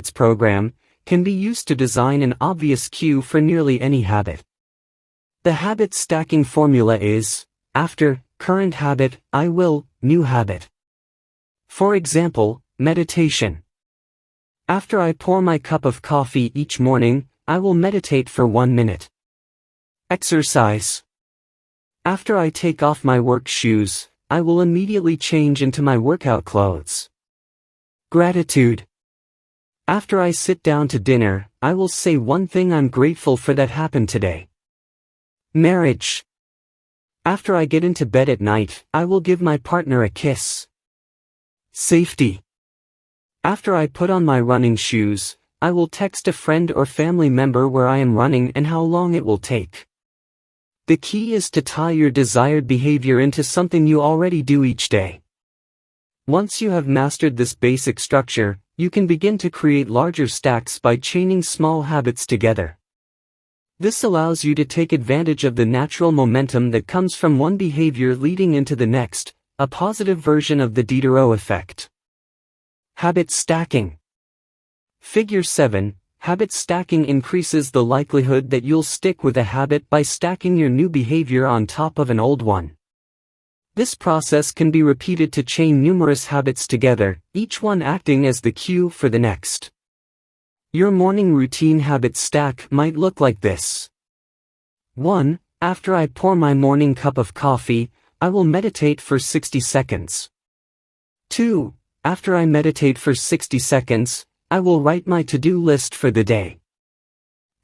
program, can be used to design an obvious cue for nearly any habit. The habit stacking formula is, after, current habit, I will, new habit. For example, meditation. After I pour my cup of coffee each morning, I will meditate for 1 minute. Exercise. After I take off my work shoes, I will immediately change into my workout clothes. Gratitude. After I sit down to dinner, I will say one thing I'm grateful for that happened today. Marriage. After I get into bed at night, I will give my partner a kiss. Safety. After I put on my running shoes, I will text a friend or family member where I am running and how long it will take. The key is to tie your desired behavior into something you already do each day. Once you have mastered this basic structure, you can begin to create larger stacks by chaining small habits together. This allows you to take advantage of the natural momentum that comes from one behavior leading into the next, a positive version of the Diderot effect. Habit stacking. Figure 7, habit stacking increases the likelihood that you'll stick with a habit by stacking your new behavior on top of an old one. This process can be repeated to chain numerous habits together, each one acting as the cue for the next. Your morning routine habit stack might look like this. 1. After I pour my morning cup of coffee, I will meditate for 60 seconds. 2. After I meditate for 60 seconds, I will write my to-do list for the day.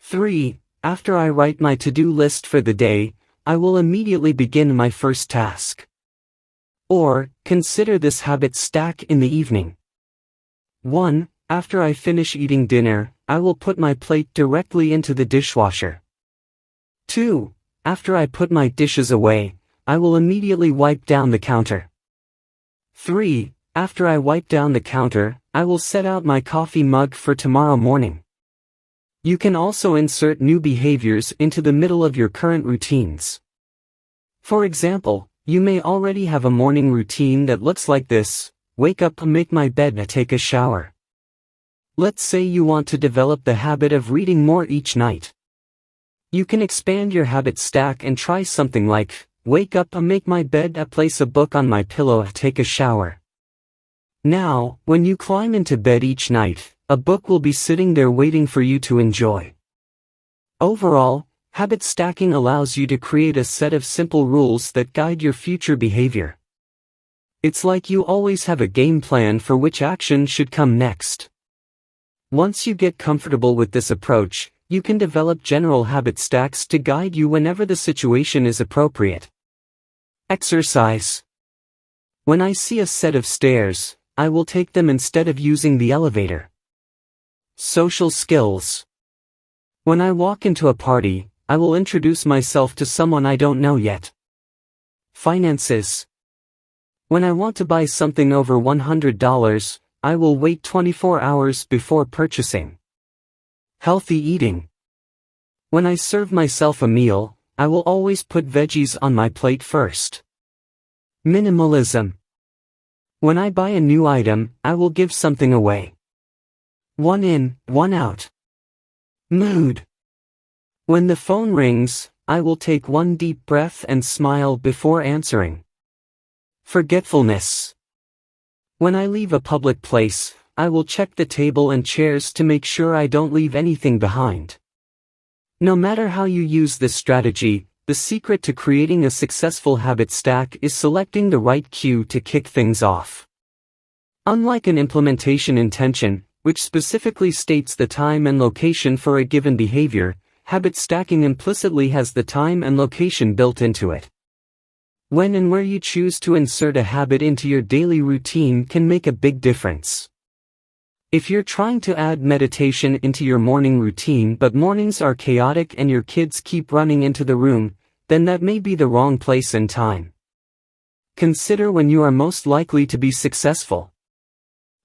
3. After I write my to-do list for the day, I will immediately begin my first task. Or, consider this habit stack in the evening. 1. After I finish eating dinner, I will put my plate directly into the dishwasher. 2. After I put my dishes away, I will immediately wipe down the counter. 3. After I wipe down the counter, I will set out my coffee mug for tomorrow morning. You can also insert new behaviors into the middle of your current routines. For example, you may already have a morning routine that looks like this: wake up, make my bed, take a shower. Let's say you want to develop the habit of reading more each night. You can expand your habit stack and try something like, wake up, make my bed, place a book on my pillow, take a shower. Now, when you climb into bed each night, a book will be sitting there waiting for you to enjoy. Overall, habit stacking allows you to create a set of simple rules that guide your future behavior. It's like you always have a game plan for which action should come next. Once you get comfortable with this approach, you can develop general habit stacks to guide you whenever the situation is appropriate. Exercise. When I see a set of stairs, I will take them instead of using the elevator. Social skills. When I walk into a party, I will introduce myself to someone I don't know yet. Finances. When I want to buy something over $100, I will wait 24 hours before purchasing. Healthy eating. When I serve myself a meal, I will always put veggies on my plate first. Minimalism. When I buy a new item, I will give something away. One in, one out. Mood. When the phone rings, I will take one deep breath and smile before answering. Forgetfulness. When I leave a public place, I will check the table and chairs to make sure I don't leave anything behind. No matter how you use this strategy, the secret to creating a successful habit stack is selecting the right cue to kick things off. Unlike an implementation intention, which specifically states the time and location for a given behavior, habit stacking implicitly has the time and location built into it. When and where you choose to insert a habit into your daily routine can make a big difference. If you're trying to add meditation into your morning routine but mornings are chaotic and your kids keep running into the room, then that may be the wrong place and time. Consider when you are most likely to be successful.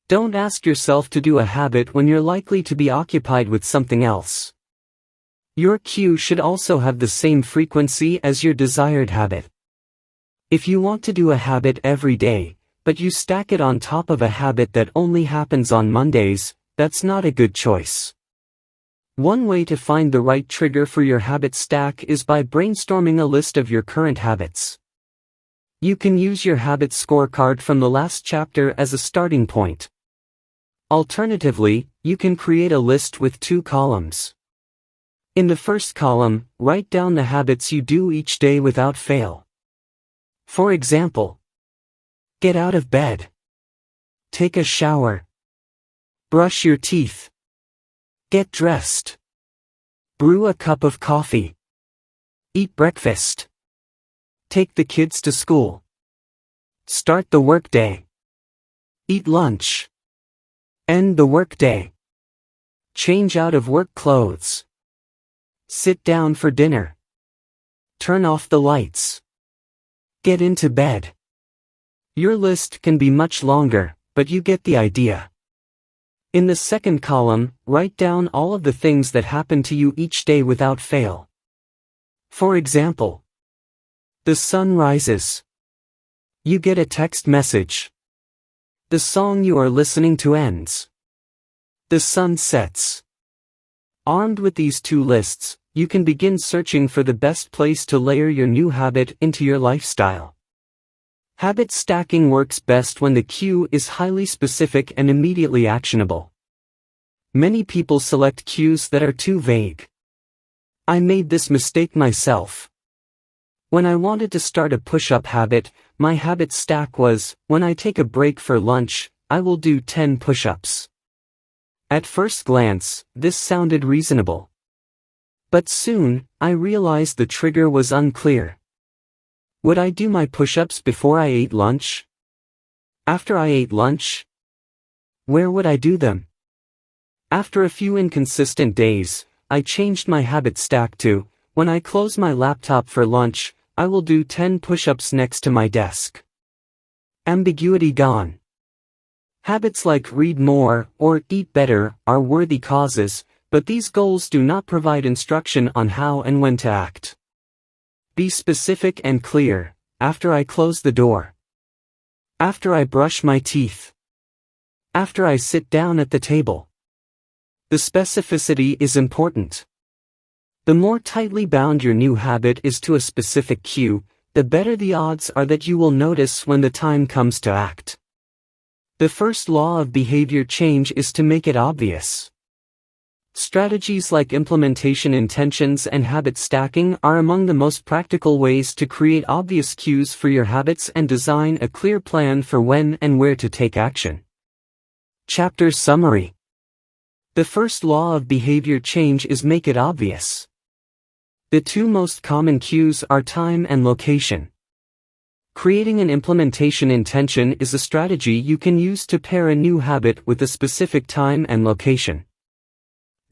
Don't ask yourself to do a habit when you're likely to be occupied with something else. Your cue should also have the same frequency as your desired habit. If you want to do a habit every day, but you stack it on top of a habit that only happens on Mondays, that's not a good choice. One way to find the right trigger for your habit stack is by brainstorming a list of your current habits. You can use your habit scorecard from the last chapter as a starting point. Alternatively, you can create a list with 2 columns. In the first column, write down the habits you do each day without fail. For example, get out of bed, take a shower, brush your teeth, get dressed, brew a cup of coffee, eat breakfast, take the kids to school, start the workday, eat lunch, end the workday, change out of work clothes, sit down for dinner, turn off the lights, get into bed. Your list can be much longer, but you get the idea. In the second column, write down all of the things that happen to you each day without fail. For example, the sun rises. You get a text message. The song you are listening to ends. The sun sets. Armed with these 2 lists, you can begin searching for the best place to layer your new habit into your lifestyle. Habit stacking works best when the cue is highly specific and immediately actionable. Many people select cues that are too vague. I made this mistake myself. When I wanted to start a push-up habit, my habit stack was, when I take a break for lunch, I will do 10 push-ups. At first glance, this sounded reasonable. But soon, I realized the trigger was unclear. Would I do my push-ups before I ate lunch? After I ate lunch? Where would I do them? After a few inconsistent days, I changed my habit stack to, when I close my laptop for lunch, I will do 10 push-ups next to my desk. Ambiguity gone. Habits like read more or eat better are worthy causes, but these goals do not provide instruction on how and when to act. Be specific and clear. After I close the door. After I brush my teeth. After I sit down at the table. The specificity is important. The more tightly bound your new habit is to a specific cue, the better the odds are that you will notice when the time comes to act. The first law of behavior change is to make it obvious. Strategies like implementation intentions and habit stacking are among the most practical ways to create obvious cues for your habits and design a clear plan for when and where to take action. Chapter Summary. The first law of behavior change is make it obvious. The 2 most common cues are time and location. Creating an implementation intention is a strategy you can use to pair a new habit with a specific time and location.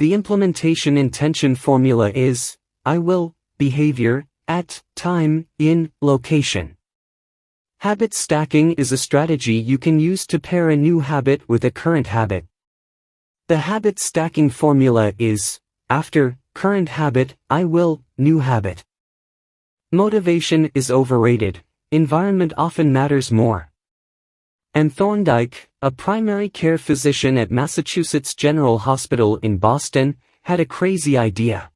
The implementation intention formula is, I will, behavior, at, time, in, location. Habit stacking is a strategy you can use to pair a new habit with a current habit. The habit stacking formula is, after, current habit, I will, new habit. Motivation is overrated, environment often matters more. And Thorndike, a primary care physician at Massachusetts General Hospital in Boston, had a crazy idea.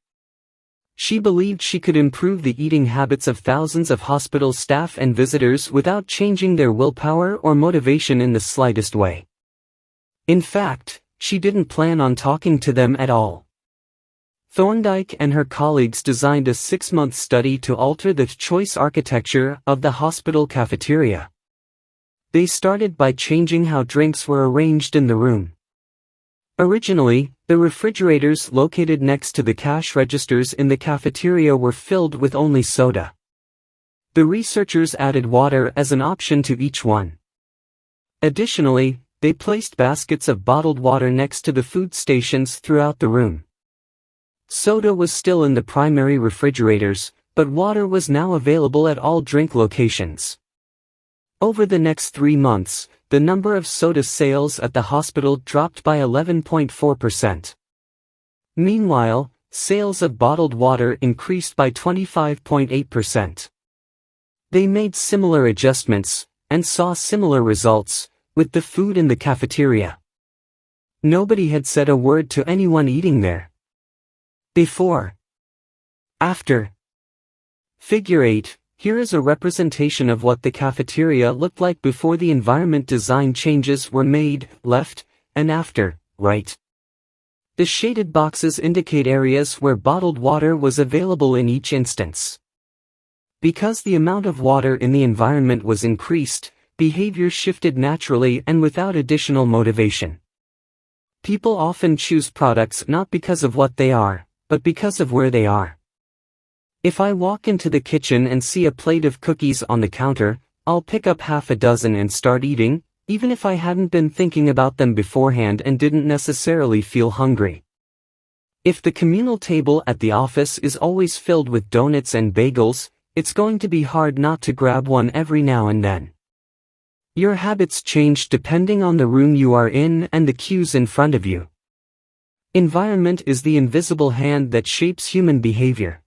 She believed she could improve the eating habits of thousands of hospital staff and visitors without changing their willpower or motivation in the slightest way. In fact, she didn't plan on talking to them at all. Thorndike and her colleagues designed a 6-month study to alter the choice architecture of the hospital cafeteria. They started by changing how drinks were arranged in the room. Originally, the refrigerators located next to the cash registers in the cafeteria were filled with only soda. The researchers added water as an option to each one. Additionally, they placed baskets of bottled water next to the food stations throughout the room. Soda was still in the primary refrigerators, but water was now available at all drink locations. Over the next 3 months, the number of soda sales at the hospital dropped by 11.4%. Meanwhile, sales of bottled water increased by 25.8%. They made similar adjustments, and saw similar results, with the food in the cafeteria. Nobody had said a word to anyone eating there. Before. After. Figure 8. Here is a representation of what the cafeteria looked like before the environment design changes were made, left, and after, right. The shaded boxes indicate areas where bottled water was available in each instance. Because the amount of water in the environment was increased, behavior shifted naturally and without additional motivation. People often choose products not because of what they are, but because of where they are. If I walk into the kitchen and see a plate of cookies on the counter, I'll pick up half a dozen and start eating, even if I hadn't been thinking about them beforehand and didn't necessarily feel hungry. If the communal table at the office is always filled with donuts and bagels, it's going to be hard not to grab one every now and then. Your habits change depending on the room you are in and the cues in front of you. Environment is the invisible hand that shapes human behavior.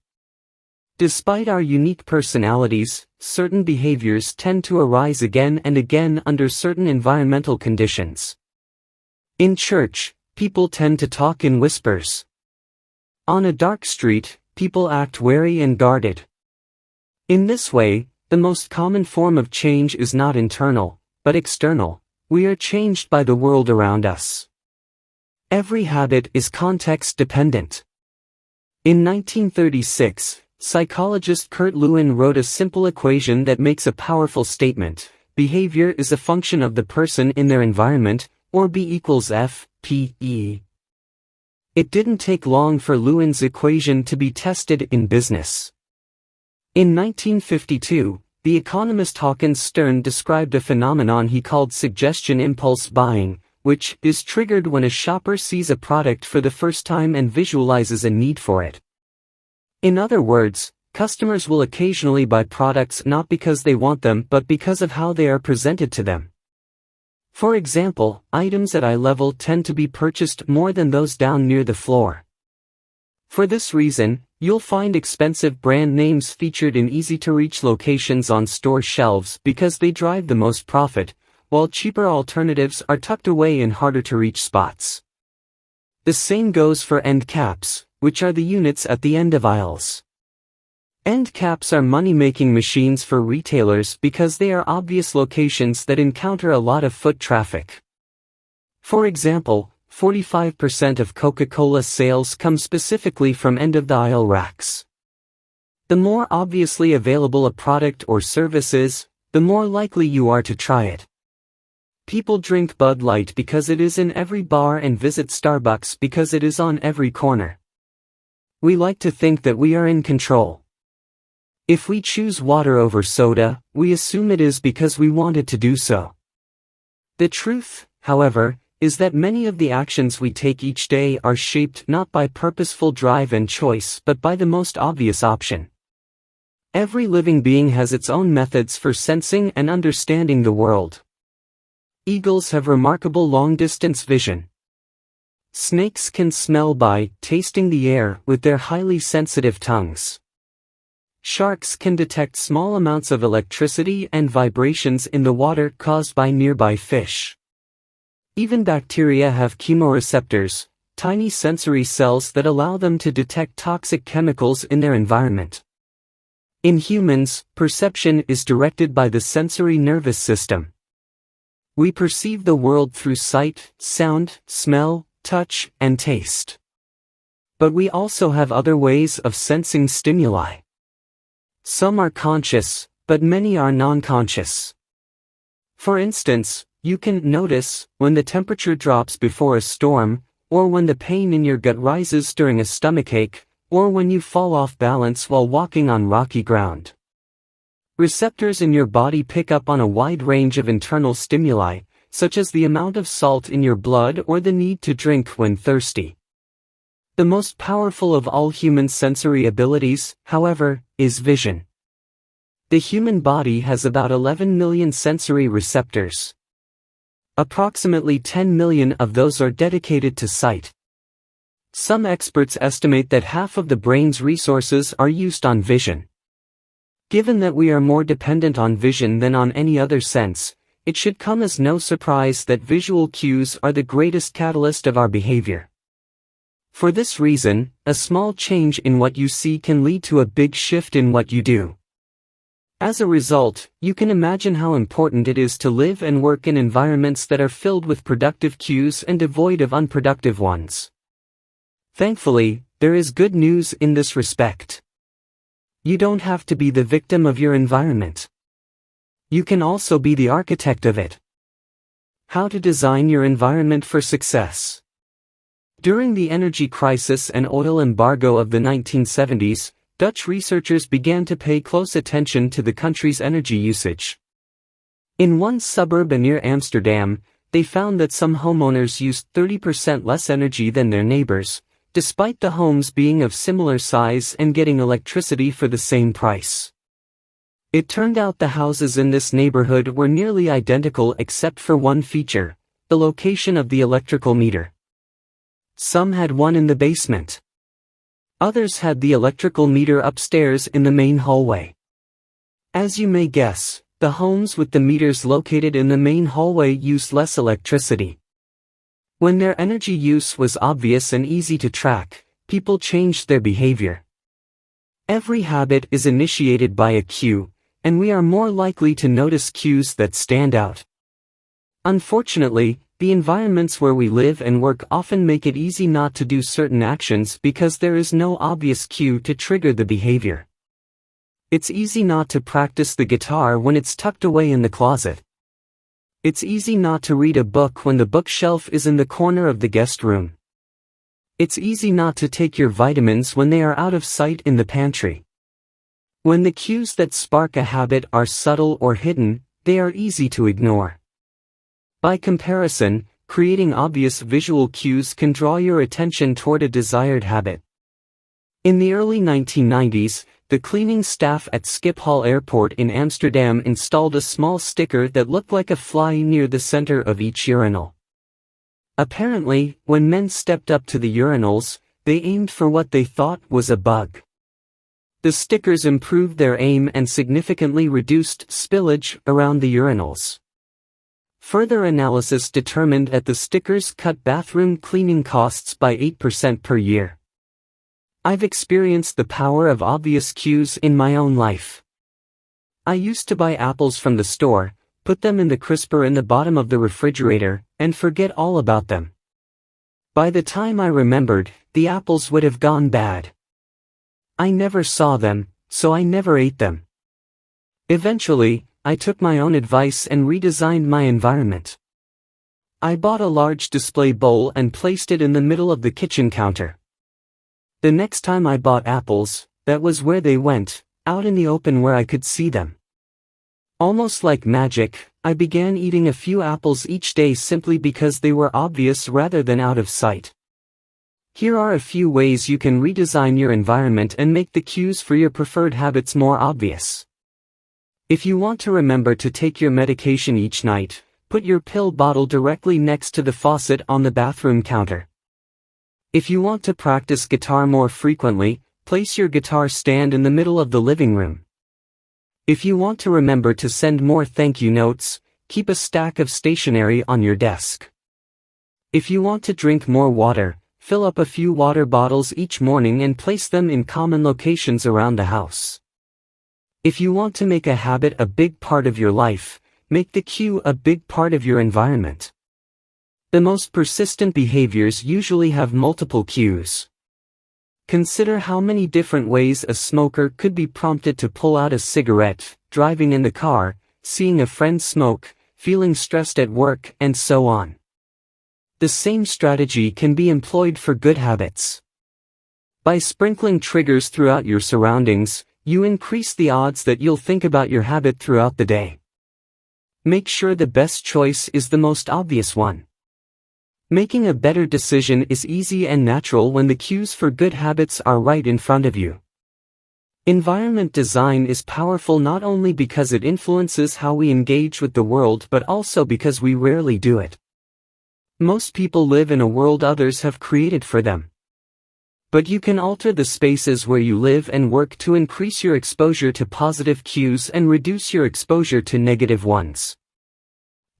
Despite our unique personalities, certain behaviors tend to arise again and again under certain environmental conditions. In church, people tend to talk in whispers. On a dark street, people act wary and guarded. In this way, the most common form of change is not internal, but external. We are changed by the world around us. Every habit is context dependent. In 1936, psychologist Kurt Lewin wrote a simple equation that makes a powerful statement: behavior is a function of the person in their environment, or B equals F, P, E. It didn't take long for Lewin's equation to be tested in business. In 1952, the economist Hawkins Stern described a phenomenon he called suggestion impulse buying, which is triggered when a shopper sees a product for the first time and visualizes a need for it. In other words, customers will occasionally buy products not because they want them but because of how they are presented to them. For example, items at eye level tend to be purchased more than those down near the floor. For this reason, you'll find expensive brand names featured in easy-to-reach locations on store shelves because they drive the most profit, while cheaper alternatives are tucked away in harder-to-reach spots. The same goes for end caps, which are the units at the end of aisles. End caps are money-making machines for retailers because they are obvious locations that encounter a lot of foot traffic. For example, 45% of Coca-Cola sales come specifically from end-of-the-aisle racks. The more obviously available a product or service is, the more likely you are to try it. People drink Bud Light because it is in every bar and visit Starbucks because it is on every corner. We like to think that we are in control. If we choose water over soda, we assume it is because we wanted to do so. The truth, however, is that many of the actions we take each day are shaped not by purposeful drive and choice but by the most obvious option. Every living being has its own methods for sensing and understanding the world. Eagles have remarkable long-distance vision. Snakes can smell by tasting the air with their highly sensitive tongues. Sharks can detect small amounts of electricity and vibrations in the water caused by nearby fish. Even bacteria have chemoreceptors, tiny sensory cells that allow them to detect toxic chemicals in their environment. In humans, perception is directed by the sensory nervous system. We perceive the world through sight, sound, smell, touch, and taste. But we also have other ways of sensing stimuli. Some are conscious, but many are non-conscious. For instance, you can notice when the temperature drops before a storm, or when the pain in your gut rises during a stomachache, or when you fall off balance while walking on rocky ground. Receptors in your body pick up on a wide range of internal stimuli, such as the amount of salt in your blood or the need to drink when thirsty. The most powerful of all human sensory abilities, however, is vision. The human body has about 11 million sensory receptors. Approximately 10 million of those are dedicated to sight. Some experts estimate that half of the brain's resources are used on vision. Given that we are more dependent on vision than on any other sense, it should come as no surprise that visual cues are the greatest catalyst of our behavior. For this reason, a small change in what you see can lead to a big shift in what you do. As a result, you can imagine how important it is to live and work in environments that are filled with productive cues and devoid of unproductive ones. Thankfully, there is good news in this respect. You don't have to be the victim of your environment. You can also be the architect of it. How to design your environment for success. During the energy crisis and oil embargo of the 1970s, Dutch researchers began to pay close attention to the country's energy usage. In one suburb near Amsterdam, they found that some homeowners used 30% less energy than their neighbors, despite the homes being of similar size and getting electricity for the same price. It turned out the houses in this neighborhood were nearly identical except for one feature: the location of the electrical meter. Some had one in the basement. Others had the electrical meter upstairs in the main hallway. As you may guess, the homes with the meters located in the main hallway used less electricity. When their energy use was obvious and easy to track, people changed their behavior. Every habit is initiated by a cue, and we are more likely to notice cues that stand out. Unfortunately, the environments where we live and work often make it easy not to do certain actions because there is no obvious cue to trigger the behavior. It's easy not to practice the guitar when it's tucked away in the closet. It's easy not to read a book when the bookshelf is in the corner of the guest room. It's easy not to take your vitamins when they are out of sight in the pantry. When the cues that spark a habit are subtle or hidden, they are easy to ignore. By comparison, creating obvious visual cues can draw your attention toward a desired habit. In the early 1990s, the cleaning staff at Schiphol Airport in Amsterdam installed a small sticker that looked like a fly near the center of each urinal. Apparently, when men stepped up to the urinals, they aimed for what they thought was a bug. The stickers improved their aim and significantly reduced spillage around the urinals. Further analysis determined that the stickers cut bathroom cleaning costs by 8% per year. I've experienced the power of obvious cues in my own life. I used to buy apples from the store, put them in the crisper in the bottom of the refrigerator, and forget all about them. By the time I remembered, the apples would have gone bad. I never saw them, so I never ate them. Eventually, I took my own advice and redesigned my environment. I bought a large display bowl and placed it in the middle of the kitchen counter. The next time I bought apples, that was where they went, out in the open where I could see them. Almost like magic, I began eating a few apples each day simply because they were obvious rather than out of sight. Here are a few ways you can redesign your environment and make the cues for your preferred habits more obvious. If you want to remember to take your medication each night, put your pill bottle directly next to the faucet on the bathroom counter. If you want to practice guitar more frequently, place your guitar stand in the middle of the living room. If you want to remember to send more thank you notes, keep a stack of stationery on your desk. If you want to drink more water, fill up a few water bottles each morning and place them in common locations around the house. If you want to make a habit a big part of your life, make the cue a big part of your environment. The most persistent behaviors usually have multiple cues. Consider how many different ways a smoker could be prompted to pull out a cigarette, driving in the car, seeing a friend smoke, feeling stressed at work, and so on. The same strategy can be employed for good habits. By sprinkling triggers throughout your surroundings, you increase the odds that you'll think about your habit throughout the day. Make sure the best choice is the most obvious one. Making a better decision is easy and natural when the cues for good habits are right in front of you. Environment design is powerful not only because it influences how we engage with the world but also because we rarely do it. Most people live in a world others have created for them. But you can alter the spaces where you live and work to increase your exposure to positive cues and reduce your exposure to negative ones.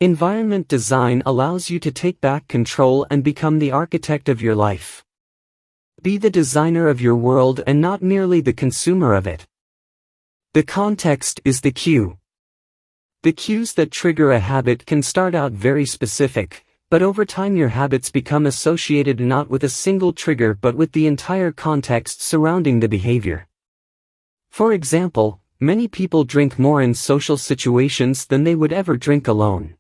Environment design allows you to take back control and become the architect of your life. Be the designer of your world and not merely the consumer of it. The context is the cue. The cues that trigger a habit can start out very specific, but over time your habits become associated not with a single trigger but with the entire context surrounding the behavior. For example, many people drink more in social situations than they would ever drink alone.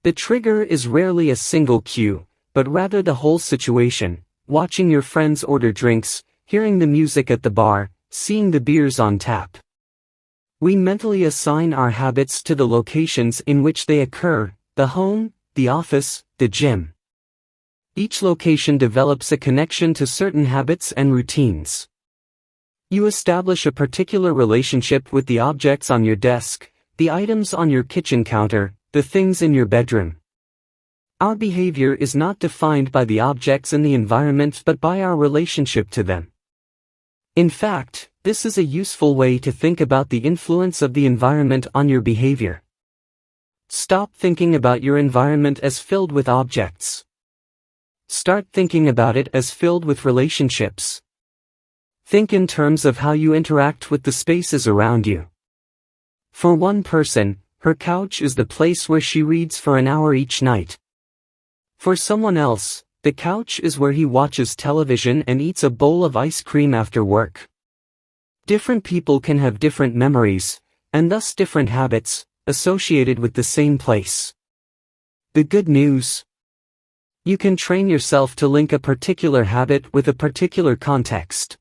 The trigger is rarely a single cue, but rather the whole situation: watching your friends order drinks, hearing the music at the bar, seeing the beers on tap. We mentally assign our habits to the locations in which they occur: the home, the office, the gym. Each location develops a connection to certain habits and routines. You establish a particular relationship with the objects on your desk, the items on your kitchen counter, the things in your bedroom. Our behavior is not defined by the objects in the environment but by our relationship to them. In fact, this is a useful way to think about the influence of the environment on your behavior. Stop thinking about your environment as filled with objects. Start thinking about it as filled with relationships. Think in terms of how you interact with the spaces around you. For one person, her couch is the place where she reads for an hour each night. For someone else, the couch is where he watches television and eats a bowl of ice cream after work. Different people can have different memories, and thus different habits, associated with the same place. The good news: you can train yourself to link a particular habit with a particular context.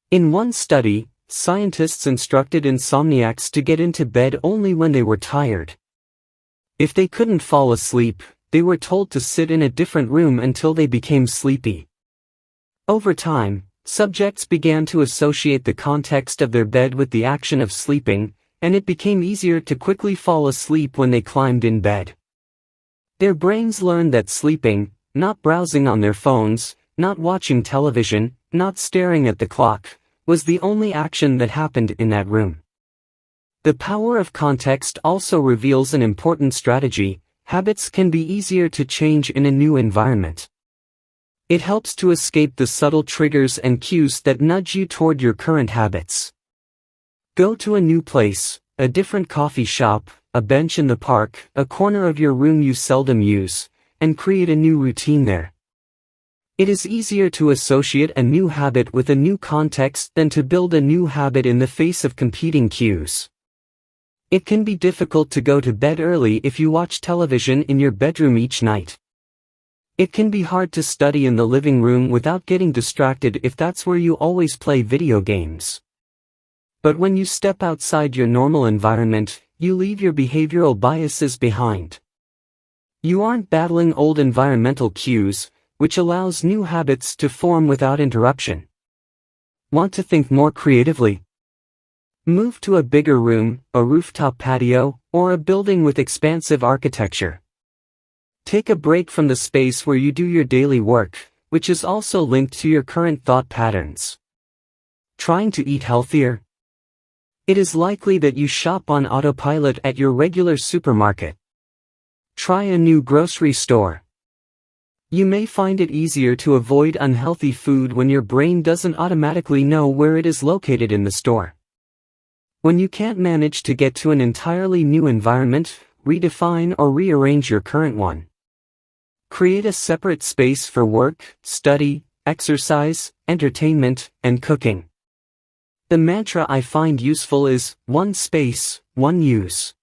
In one study, scientists instructed insomniacs to get into bed only when they were tired. If they couldn't fall asleep, they were told to sit in a different room until they became sleepy. Over time, subjects began to associate the context of their bed with the action of sleeping, and it became easier to quickly fall asleep when they climbed in bed. Their brains learned that sleeping, not browsing on their phones, not watching television, not staring at the clock, was the only action that happened in that room. The power of context also reveals an important strategy: habits can be easier to change in a new environment. It helps to escape the subtle triggers and cues that nudge you toward your current habits. Go to a new place, a different coffee shop, a bench in the park, a corner of your room you seldom use, and create a new routine there. It is easier to associate a new habit with a new context than to build a new habit in the face of competing cues. It can be difficult to go to bed early if you watch television in your bedroom each night. It can be hard to study in the living room without getting distracted if that's where you always play video games. But when you step outside your normal environment, you leave your behavioral biases behind. You aren't battling old environmental cues, which allows new habits to form without interruption. Want to think more creatively? Move to a bigger room, a rooftop patio, or a building with expansive architecture. Take a break from the space where you do your daily work, which is also linked to your current thought patterns. Trying to eat healthier? It is likely that you shop on autopilot at your regular supermarket. Try a new grocery store. You may find it easier to avoid unhealthy food when your brain doesn't automatically know where it is located in the store. When you can't manage to get to an entirely new environment, redefine or rearrange your current one. Create a separate space for work, study, exercise, entertainment, and cooking. The mantra I find useful is, one space, one use.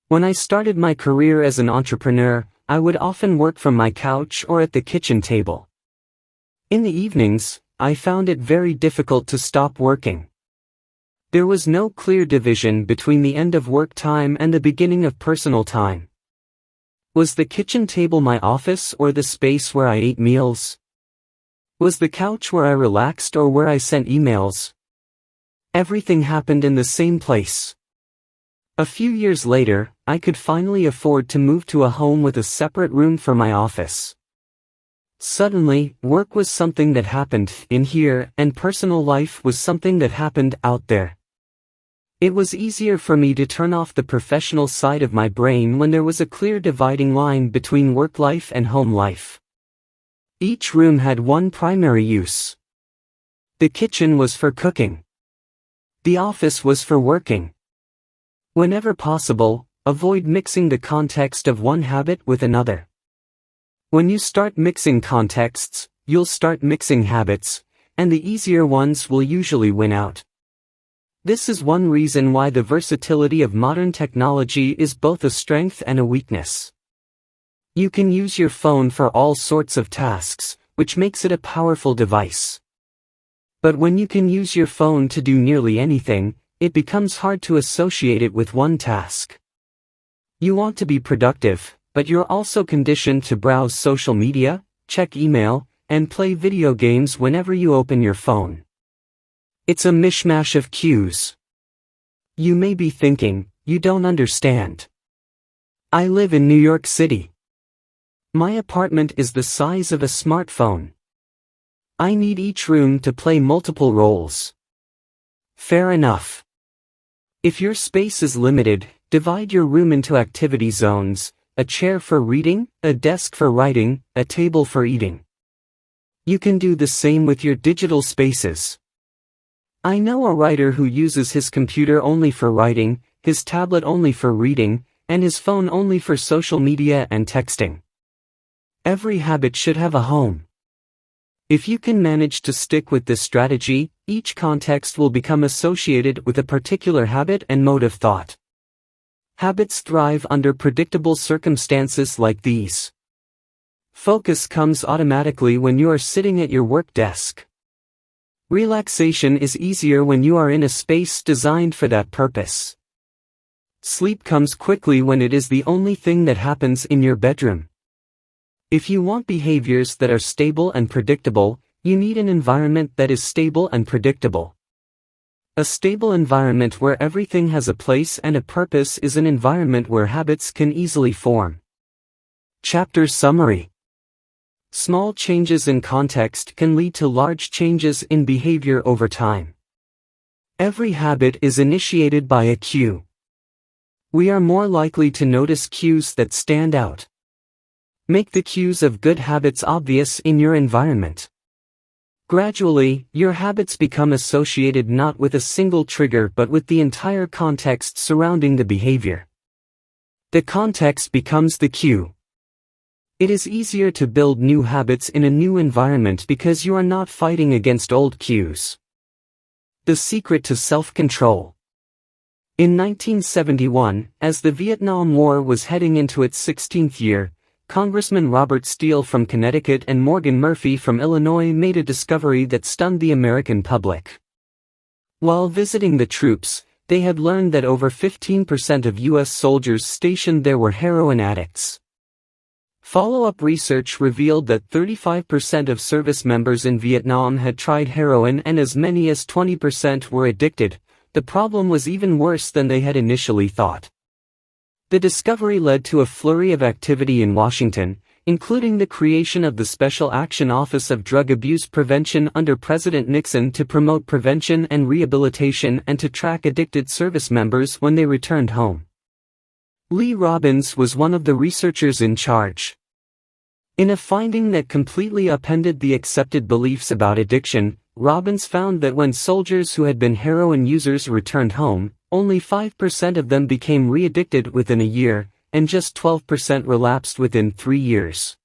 When I started my career as an entrepreneur, I would often work from my couch or at the kitchen table. In the evenings, I found it very difficult to stop working. There was no clear division between the end of work time and the beginning of personal time. Was the kitchen table my office or the space where I ate meals? Was the couch where I relaxed or where I sent emails? Everything happened in the same place. A few years later, I could finally afford to move to a home with a separate room for my office. Suddenly, work was something that happened in here and personal life was something that happened out there. It was easier for me to turn off the professional side of my brain when there was a clear dividing line between work life and home life. Each room had one primary use. The kitchen was for cooking. The office was for working. Whenever possible, avoid mixing the context of one habit with another. When you start mixing contexts, you'll start mixing habits, and the easier ones will usually win out. This is one reason why the versatility of modern technology is both a strength and a weakness. You can use your phone for all sorts of tasks, which makes it a powerful device. But when you can use your phone to do nearly anything, it becomes hard to associate it with one task. You want to be productive, but you're also conditioned to browse social media, check email, and play video games whenever you open your phone. It's a mishmash of cues. You may be thinking, you don't understand. I live in New York City. My apartment is the size of a smartphone. I need each room to play multiple roles. Fair enough. If your space is limited, divide your room into activity zones: a chair for reading, a desk for writing, a table for eating. You can do the same with your digital spaces. I know a writer who uses his computer only for writing, his tablet only for reading, and his phone only for social media and texting. Every habit should have a home. If you can manage to stick with this strategy, each context will become associated with a particular habit and mode of thought. Habits thrive under predictable circumstances like these. Focus comes automatically when you are sitting at your work desk. Relaxation is easier when you are in a space designed for that purpose. Sleep comes quickly when it is the only thing that happens in your bedroom. If you want behaviors that are stable and predictable, you need an environment that is stable and predictable. A stable environment where everything has a place and a purpose is an environment where habits can easily form. Chapter Summary. Small changes in context can lead to large changes in behavior over time. Every habit is initiated by a cue. We are more likely to notice cues that stand out. Make the cues of good habits obvious in your environment. Gradually, your habits become associated not with a single trigger but with the entire context surrounding the behavior. The context becomes the cue. It is easier to build new habits in a new environment because you are not fighting against old cues. The secret to self-control. In 1971, as the Vietnam War was heading into its 16th year, Congressman Robert Steele from Connecticut and Morgan Murphy from Illinois made a discovery that stunned the American public. While visiting the troops, they had learned that over 15% of U.S. soldiers stationed there were heroin addicts. Follow-up research revealed that 35% of service members in Vietnam had tried heroin and as many as 20% were addicted. The problem was even worse than they had initially thought. The discovery led to a flurry of activity in Washington, including the creation of the Special Action Office of Drug Abuse Prevention under President Nixon to promote prevention and rehabilitation and to track addicted service members when they returned home. Lee Robbins was one of the researchers in charge. In a finding that completely upended the accepted beliefs about addiction, Robbins found that when soldiers who had been heroin users returned home, only 5% of them became re-addicted within a year, and just 12% relapsed within 3 years.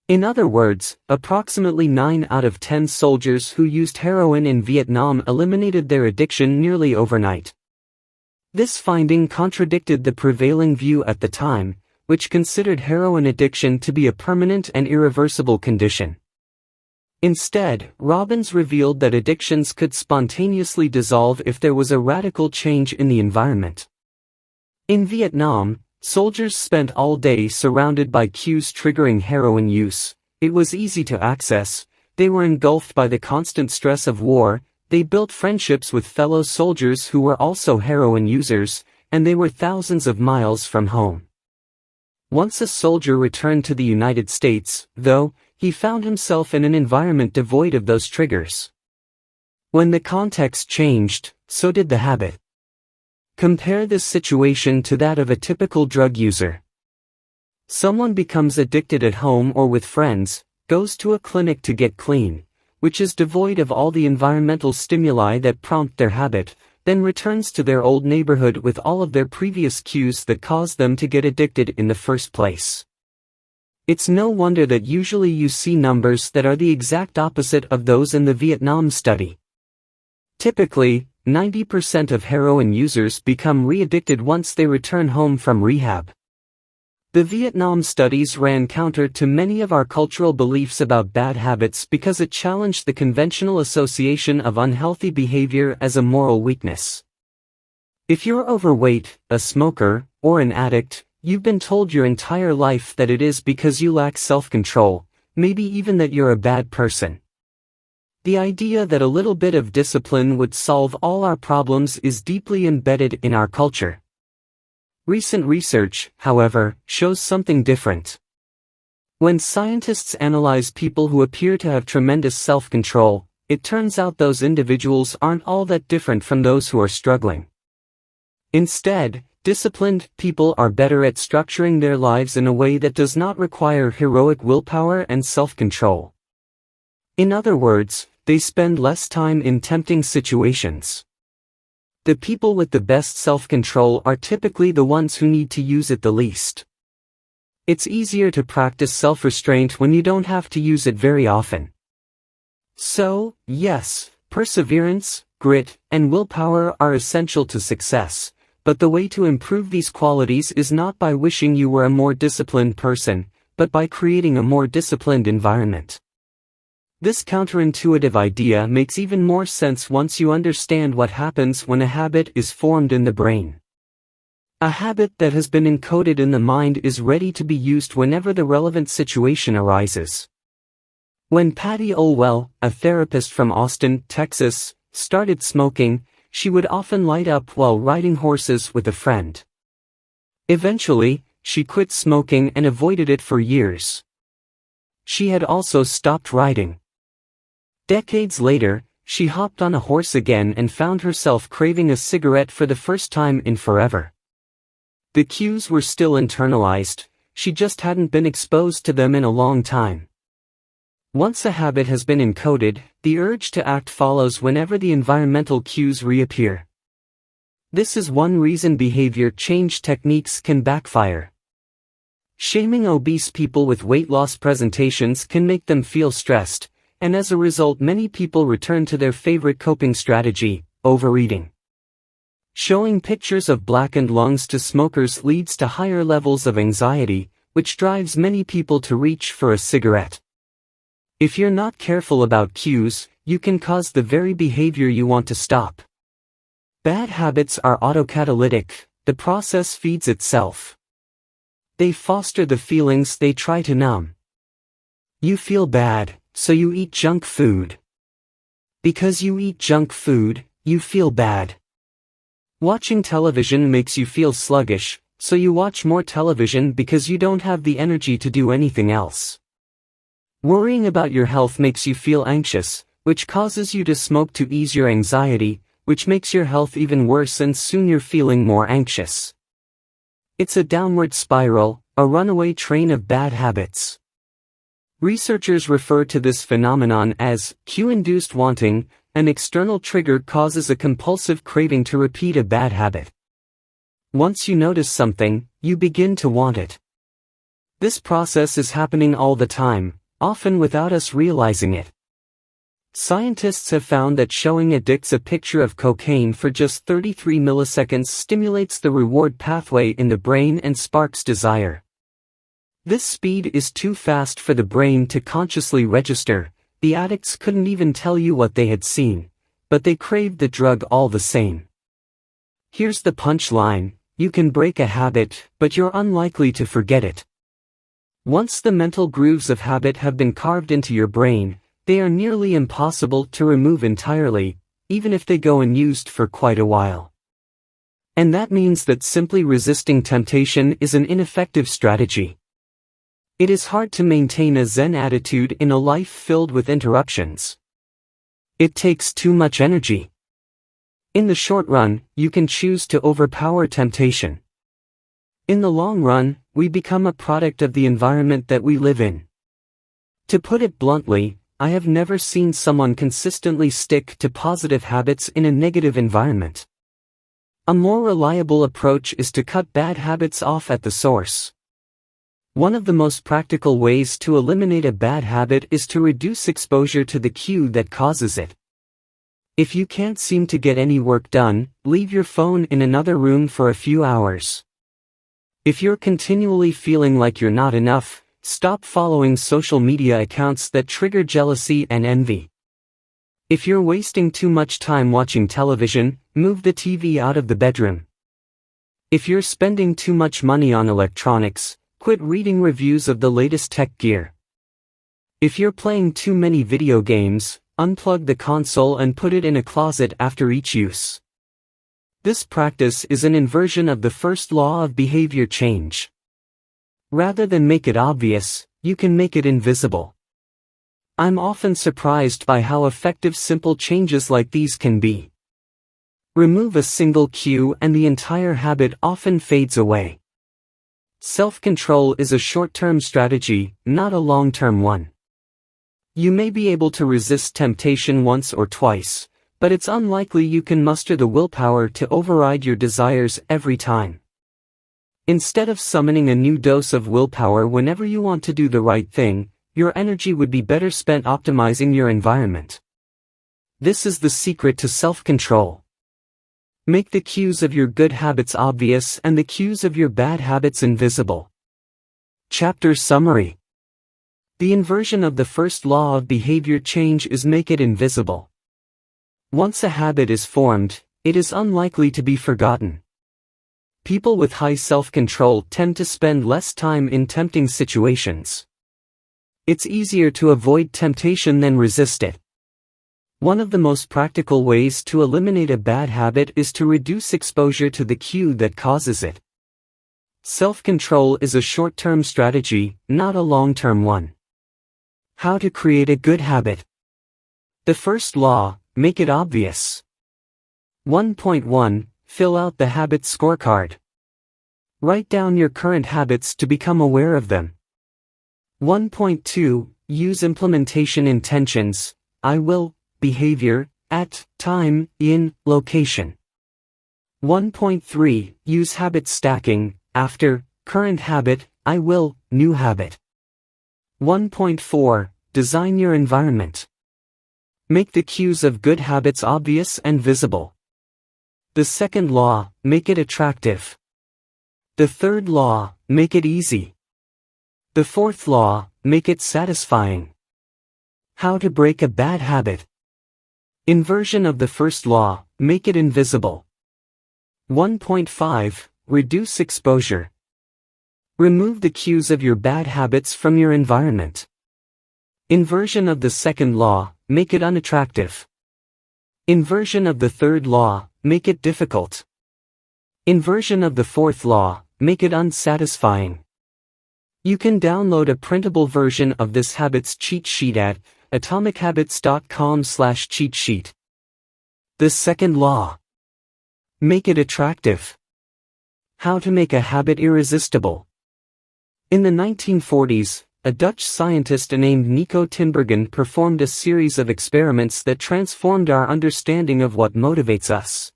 In other words, approximately 9 out of 10 soldiers who used heroin in Vietnam eliminated their addiction nearly overnight. This finding contradicted the prevailing view at the time, which considered heroin addiction to be a permanent and irreversible condition. Instead, Robbins revealed that addictions could spontaneously dissolve if there was a radical change in the environment. In Vietnam, soldiers spent all day surrounded by cues triggering heroin use. It was easy to access, they were engulfed by the constant stress of war, they built friendships with fellow soldiers who were also heroin users, and they were thousands of miles from home. Once a soldier returned to the United States, though, he found himself in an environment devoid of those triggers. When the context changed, so did the habit. Compare this situation to that of a typical drug user. Someone becomes addicted at home or with friends, goes to a clinic to get clean, which is devoid of all the environmental stimuli that prompt their habit, then returns to their old neighborhood with all of their previous cues that caused them to get addicted in the first place. It's no wonder that usually you see numbers that are the exact opposite of those in the Vietnam study. Typically, 90% of heroin users become re-addicted once they return home from rehab. The Vietnam studies ran counter to many of our cultural beliefs about bad habits because it challenged the conventional association of unhealthy behavior as a moral weakness. If you're overweight, a smoker, or an addict, you've been told your entire life that it is because you lack self-control, maybe even that you're a bad person. The idea that a little bit of discipline would solve all our problems is deeply embedded in our culture. Recent research, however, shows something different. When scientists analyze people who appear to have tremendous self-control, it turns out those individuals aren't all that different from those who are struggling. Instead, disciplined people are better at structuring their lives in a way that does not require heroic willpower and self-control. In other words, they spend less time in tempting situations. The people with the best self-control are typically the ones who need to use it the least. It's easier to practice self-restraint when you don't have to use it very often. So, yes, perseverance, grit, and willpower are essential to success. But the way to improve these qualities is not by wishing you were a more disciplined person, but by creating a more disciplined environment. This counterintuitive idea makes even more sense once you understand what happens when a habit is formed in the brain. A habit that has been encoded in the mind is ready to be used whenever the relevant situation arises. When Patty Olwell, a therapist from Austin, Texas, started smoking, she would often light up while riding horses with a friend. Eventually, she quit smoking and avoided it for years. She had also stopped riding. Decades later, she hopped on a horse again and found herself craving a cigarette for the first time in forever. The cues were still internalized, she just hadn't been exposed to them in a long time. Once a habit has been encoded, the urge to act follows whenever the environmental cues reappear. This is one reason behavior change techniques can backfire. Shaming obese people with weight loss presentations can make them feel stressed, and as a result many people return to their favorite coping strategy, overeating. Showing pictures of blackened lungs to smokers leads to higher levels of anxiety, which drives many people to reach for a cigarette. If you're not careful about cues, you can cause the very behavior you want to stop. Bad habits are autocatalytic, the process feeds itself. They foster the feelings they try to numb. You feel bad, so you eat junk food. Because you eat junk food, you feel bad. Watching television makes you feel sluggish, so you watch more television because you don't have the energy to do anything else. Worrying about your health makes you feel anxious, which causes you to smoke to ease your anxiety, which makes your health even worse and soon you're feeling more anxious. It's a downward spiral, a runaway train of bad habits. Researchers refer to this phenomenon as cue-induced wanting. An external trigger causes a compulsive craving to repeat a bad habit. Once you notice something, you begin to want it. This process is happening all the time, often without us realizing it. Scientists have found that showing addicts a picture of cocaine for just 33 milliseconds stimulates the reward pathway in the brain and sparks desire. This speed is too fast for the brain to consciously register. The addicts couldn't even tell you what they had seen, but they craved the drug all the same. Here's the punchline: you can break a habit, but you're unlikely to forget it. Once the mental grooves of habit have been carved into your brain, they are nearly impossible to remove entirely, even if they go unused for quite a while. And that means that simply resisting temptation is an ineffective strategy. It is hard to maintain a Zen attitude in a life filled with interruptions. It takes too much energy. In the short run, you can choose to overpower temptation. In the long run, we become a product of the environment that we live in. To put it bluntly, I have never seen someone consistently stick to positive habits in a negative environment. A more reliable approach is to cut bad habits off at the source. One of the most practical ways to eliminate a bad habit is to reduce exposure to the cue that causes it. If you can't seem to get any work done, leave your phone in another room for a few hours. If you're continually feeling like you're not enough, stop following social media accounts that trigger jealousy and envy. If you're wasting too much time watching television, move the TV out of the bedroom. If you're spending too much money on electronics, quit reading reviews of the latest tech gear. If you're playing too many video games, unplug the console and put it in a closet after each use. This practice is an inversion of the first law of behavior change. Rather than make it obvious, you can make it invisible. I'm often surprised by how effective simple changes like these can be. Remove a single cue and the entire habit often fades away. Self-control is a short-term strategy, not a long-term one. You may be able to resist temptation once or twice, but it's unlikely you can muster the willpower to override your desires every time. Instead of summoning a new dose of willpower whenever you want to do the right thing, your energy would be better spent optimizing your environment. This is the secret to self-control. Make the cues of your good habits obvious and the cues of your bad habits invisible. Chapter Summary. The inversion of the first law of behavior change is make it invisible. Once a habit is formed, it is unlikely to be forgotten. People with high self-control tend to spend less time in tempting situations. It's easier to avoid temptation than resist it. One of the most practical ways to eliminate a bad habit is to reduce exposure to the cue that causes it. Self-control is a short-term strategy, not a long-term one. How to create a good habit. The first law, make it obvious. 1.1. Fill out the habit scorecard. Write down your current habits to become aware of them. 1.2. Use implementation intentions, I will, behavior, at, time, in, location. 1.3. Use habit stacking, after, current habit, I will, new habit. 1.4. Design your environment. Make the cues of good habits obvious and visible. The second law, make it attractive. The third law, make it easy. The fourth law, make it satisfying. How to break a bad habit. Inversion of the first law, make it invisible. 1.5. Reduce exposure. Remove the cues of your bad habits from your environment. Inversion of the second law, make it unattractive. Inversion of the third law, make it difficult. Inversion of the fourth law, make it unsatisfying. You can download a printable version of this habits cheat sheet at atomichabits.com/cheat sheet. The second law. Make it attractive. How to make a habit irresistible. In the 1940s, a Dutch scientist named Nico Tinbergen performed a series of experiments that transformed our understanding of what motivates us.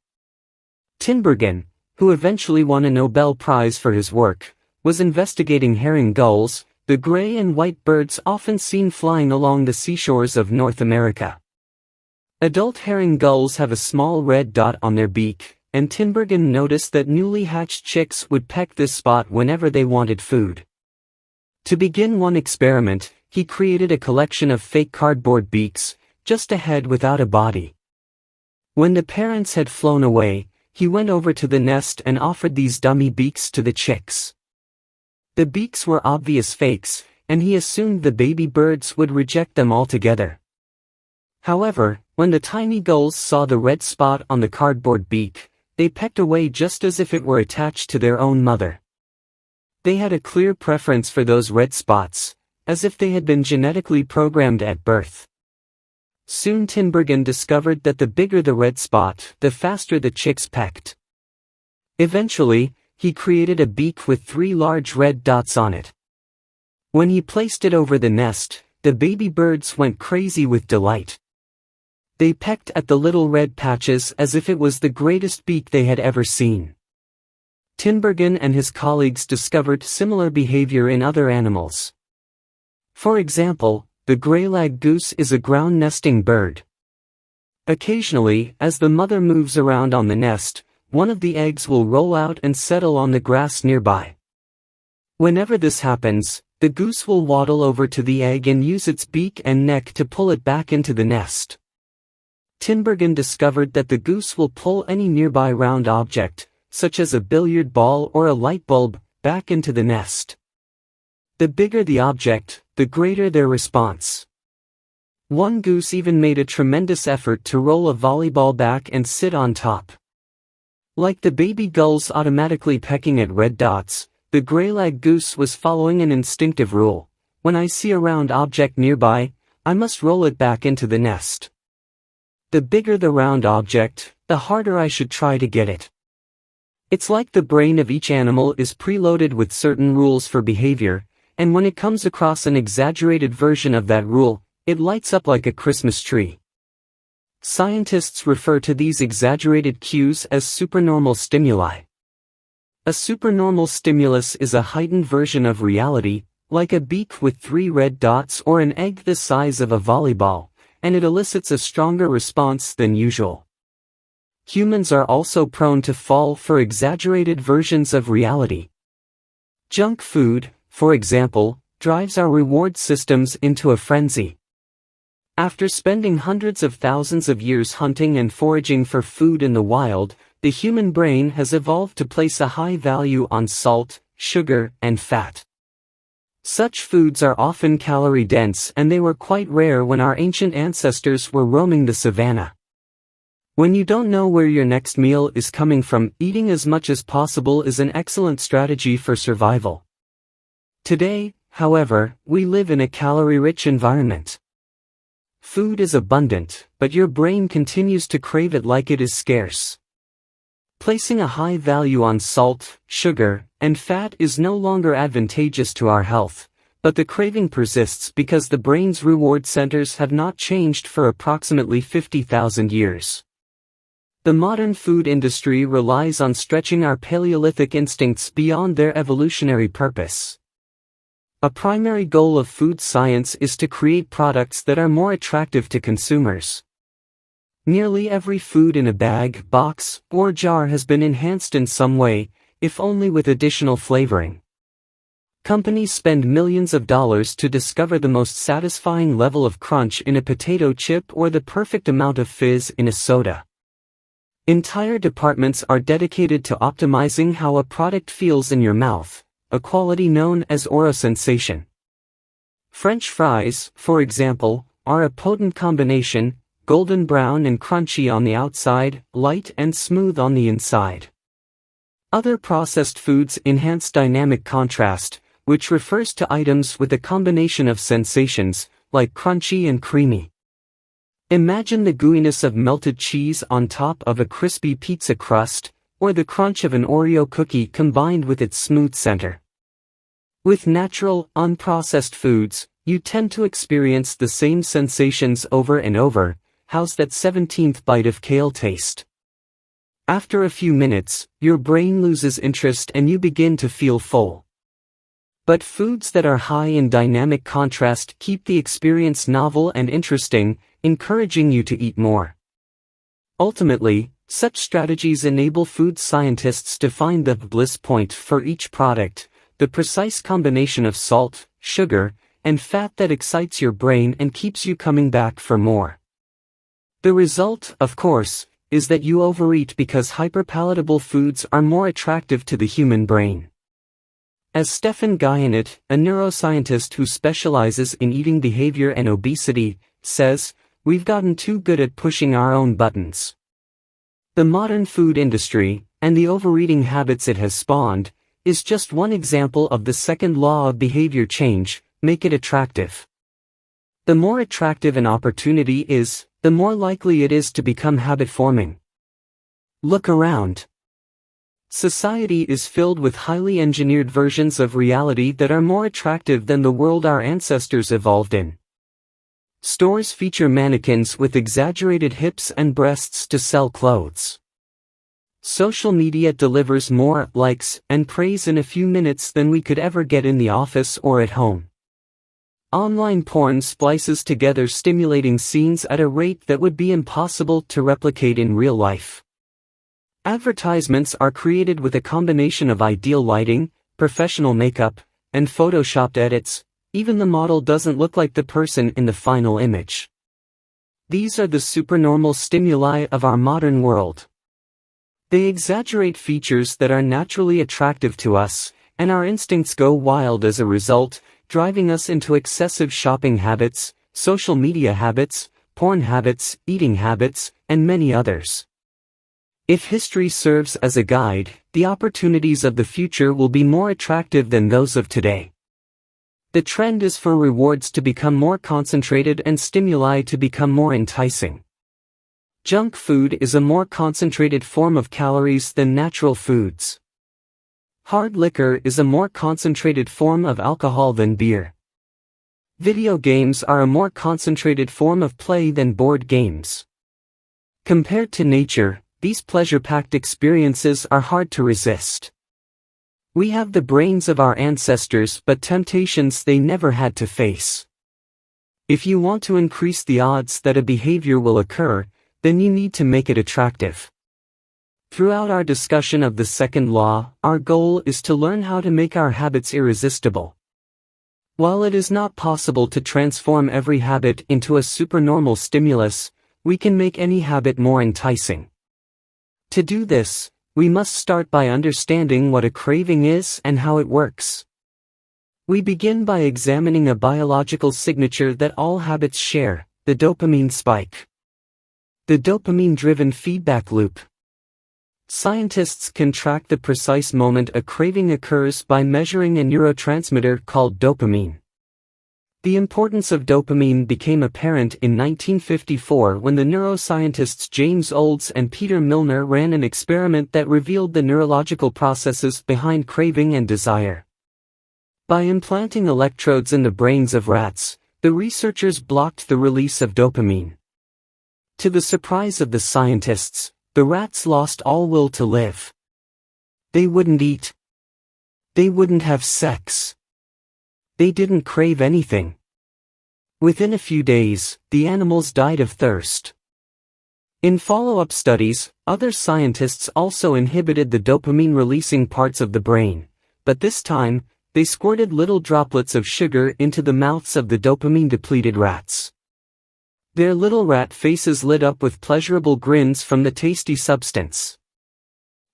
Tinbergen, who eventually won a Nobel Prize for his work, was investigating herring gulls, the gray and white birds often seen flying along the seashores of North America. Adult herring gulls have a small red dot on their beak, and Tinbergen noticed that newly hatched chicks would peck this spot whenever they wanted food. To begin one experiment, he created a collection of fake cardboard beaks, just a head without a body. When the parents had flown away, he went over to the nest and offered these dummy beaks to the chicks. The beaks were obvious fakes, and he assumed the baby birds would reject them altogether. However, when the tiny gulls saw the red spot on the cardboard beak, they pecked away just as if it were attached to their own mother. They had a clear preference for those red spots, as if they had been genetically programmed at birth. Soon Tinbergen discovered that the bigger the red spot, the faster the chicks pecked. Eventually, he created a beak with 3 large red dots on it. When he placed it over the nest, the baby birds went crazy with delight. They pecked at the little red patches as if it was the greatest beak they had ever seen. Tinbergen and his colleagues discovered similar behavior in other animals. For example, the greylag goose is a ground-nesting bird. Occasionally, as the mother moves around on the nest, one of the eggs will roll out and settle on the grass nearby. Whenever this happens, the goose will waddle over to the egg and use its beak and neck to pull it back into the nest. Tinbergen discovered that the goose will pull any nearby round object, such as a billiard ball or a light bulb, back into the nest. The bigger the object, the greater their response. One goose even made a tremendous effort to roll a volleyball back and sit on top. Like the baby gulls automatically pecking at red dots, the greylag goose was following an instinctive rule: when I see a round object nearby, I must roll it back into the nest. The bigger the round object, the harder I should try to get it. It's like the brain of each animal is preloaded with certain rules for behavior, and when it comes across an exaggerated version of that rule, it lights up like a Christmas tree. Scientists refer to these exaggerated cues as supernormal stimuli. A supernormal stimulus is a heightened version of reality, like a beak with 3 red dots or an egg the size of a volleyball, and it elicits a stronger response than usual. Humans are also prone to fall for exaggerated versions of reality. Junk food, for example, drives our reward systems into a frenzy. After spending hundreds of thousands of years hunting and foraging for food in the wild, the human brain has evolved to place a high value on salt, sugar, and fat. Such foods are often calorie-dense, and they were quite rare when our ancient ancestors were roaming the savanna. When you don't know where your next meal is coming from, eating as much as possible is an excellent strategy for survival. Today, however, we live in a calorie-rich environment. Food is abundant, but your brain continues to crave it like it is scarce. Placing a high value on salt, sugar, and fat is no longer advantageous to our health, but the craving persists because the brain's reward centers have not changed for approximately 50,000 years. The modern food industry relies on stretching our Paleolithic instincts beyond their evolutionary purpose. A primary goal of food science is to create products that are more attractive to consumers. Nearly every food in a bag, box, or jar has been enhanced in some way, if only with additional flavoring. Companies spend millions of dollars to discover the most satisfying level of crunch in a potato chip or the perfect amount of fizz in a soda. Entire departments are dedicated to optimizing how a product feels in your mouth, a quality known as orosensation. French fries, for example, are a potent combination: golden brown and crunchy on the outside, light and smooth on the inside. Other processed foods enhance dynamic contrast, which refers to items with a combination of sensations, like crunchy and creamy. Imagine the gooiness of melted cheese on top of a crispy pizza crust, or the crunch of an Oreo cookie combined with its smooth center. With natural, unprocessed foods, you tend to experience the same sensations over and over. How's that 17th bite of kale taste? After a few minutes, your brain loses interest and you begin to feel full. But foods that are high in dynamic contrast keep the experience novel and interesting, encouraging you to eat more. Ultimately, such strategies enable food scientists to find the bliss point for each product, the precise combination of salt, sugar, and fat that excites your brain and keeps you coming back for more. The result, of course, is that you overeat because hyperpalatable foods are more attractive to the human brain. As Stefan Guyanet, a neuroscientist who specializes in eating behavior and obesity, says, "We've gotten too good at pushing our own buttons." The modern food industry, and the overeating habits it has spawned, is just one example of the second law of behavior change: make it attractive. The more attractive an opportunity is, the more likely it is to become habit-forming. Look around. Society is filled with highly engineered versions of reality that are more attractive than the world our ancestors evolved in. Stores feature mannequins with exaggerated hips and breasts to sell clothes. Social media delivers more likes and praise in a few minutes than we could ever get in the office or at home. Online porn splices together stimulating scenes at a rate that would be impossible to replicate in real life. Advertisements are created with a combination of ideal lighting, professional makeup, and photoshopped edits. Even the model doesn't look like the person in the final image. These are the supernormal stimuli of our modern world. They exaggerate features that are naturally attractive to us, and our instincts go wild as a result, driving us into excessive shopping habits, social media habits, porn habits, eating habits, and many others. If history serves as a guide, the opportunities of the future will be more attractive than those of today. The trend is for rewards to become more concentrated and stimuli to become more enticing. Junk food is a more concentrated form of calories than natural foods. Hard liquor is a more concentrated form of alcohol than beer. Video games are a more concentrated form of play than board games. Compared to nature, these pleasure-packed experiences are hard to resist. We have the brains of our ancestors but temptations they never had to face. If you want to increase the odds that a behavior will occur, then you need to make it attractive. Throughout our discussion of the second law, our goal is to learn how to make our habits irresistible. While it is not possible to transform every habit into a supernormal stimulus, we can make any habit more enticing. To do this, we must start by understanding what a craving is and how it works. We begin by examining a biological signature that all habits share, the dopamine spike. The dopamine-driven feedback loop. Scientists can track the precise moment a craving occurs by measuring a neurotransmitter called dopamine. The importance of dopamine became apparent in 1954 when the neuroscientists James Olds and Peter Milner ran an experiment that revealed the neurological processes behind craving and desire. By implanting electrodes in the brains of rats, the researchers blocked the release of dopamine. To the surprise of the scientists, the rats lost all will to live. They wouldn't eat. They wouldn't have sex. They didn't crave anything. Within a few days, the animals died of thirst. In follow-up studies, other scientists also inhibited the dopamine-releasing parts of the brain, but this time, they squirted little droplets of sugar into the mouths of the dopamine-depleted rats. Their little rat faces lit up with pleasurable grins from the tasty substance.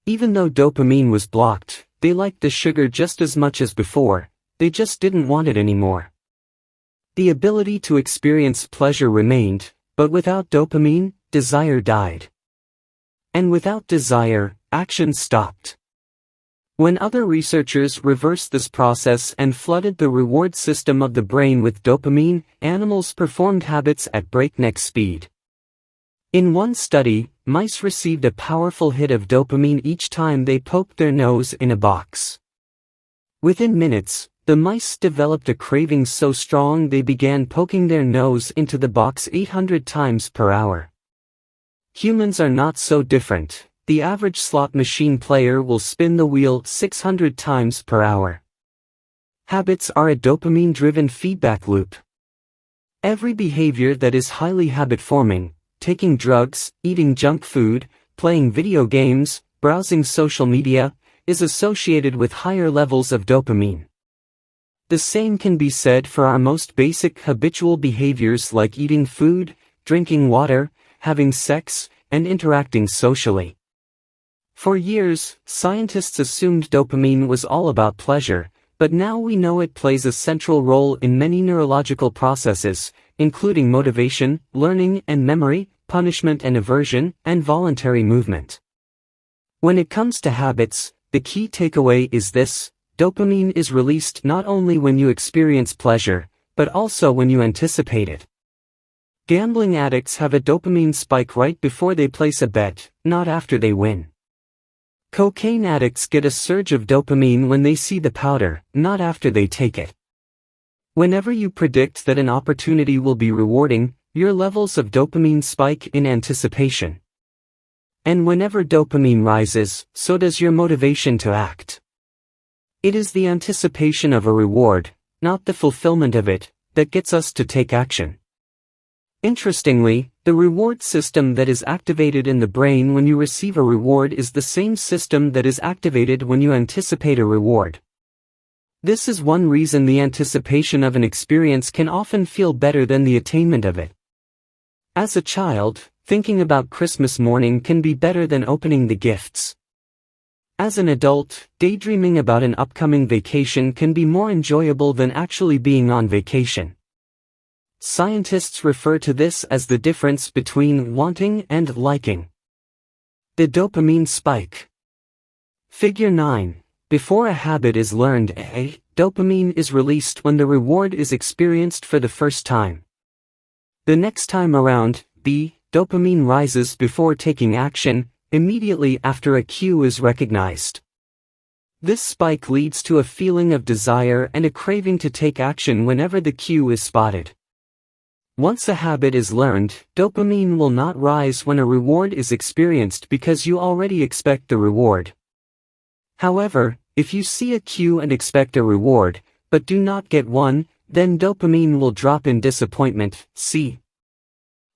Even though dopamine was blocked, they liked the sugar just as much as before, they just didn't want it anymore. The ability to experience pleasure remained, but without dopamine, desire died. And without desire, action stopped. When other researchers reversed this process and flooded the reward system of the brain with dopamine, animals performed habits at breakneck speed. In one study, mice received a powerful hit of dopamine each time they poked their nose in a box. Within minutes, the mice developed a craving so strong they began poking their nose into the box 800 times per hour. Humans are not so different. The average slot machine player will spin the wheel 600 times per hour. Habits are a dopamine-driven feedback loop. Every behavior that is highly habit-forming, taking drugs, eating junk food, playing video games, browsing social media, is associated with higher levels of dopamine. The same can be said for our most basic habitual behaviors like eating food, drinking water, having sex, and interacting socially. For years, scientists assumed dopamine was all about pleasure, but now we know it plays a central role in many neurological processes, including motivation, learning and memory, punishment and aversion, and voluntary movement. When it comes to habits, the key takeaway is this: dopamine is released not only when you experience pleasure, but also when you anticipate it. Gambling addicts have a dopamine spike right before they place a bet, not after they win. Cocaine addicts get a surge of dopamine when they see the powder, not after they take it. Whenever you predict that an opportunity will be rewarding, your levels of dopamine spike in anticipation. And whenever dopamine rises, so does your motivation to act. It is the anticipation of a reward, not the fulfillment of it, that gets us to take action. Interestingly, the reward system that is activated in the brain when you receive a reward is the same system that is activated when you anticipate a reward. This is one reason the anticipation of an experience can often feel better than the attainment of it. As a child, thinking about Christmas morning can be better than opening the gifts. As an adult, daydreaming about an upcoming vacation can be more enjoyable than actually being on vacation. Scientists refer to this as the difference between wanting and liking. The dopamine spike. Figure 9. Before a habit is learned, A. Dopamine is released when the reward is experienced for the first time. The next time around, B. Dopamine rises before taking action, immediately after a cue is recognized. This spike leads to a feeling of desire and a craving to take action whenever the cue is spotted. Once a habit is learned, dopamine will not rise when a reward is experienced because you already expect the reward. However, if you see a cue and expect a reward, but do not get one, then dopamine will drop in disappointment. C.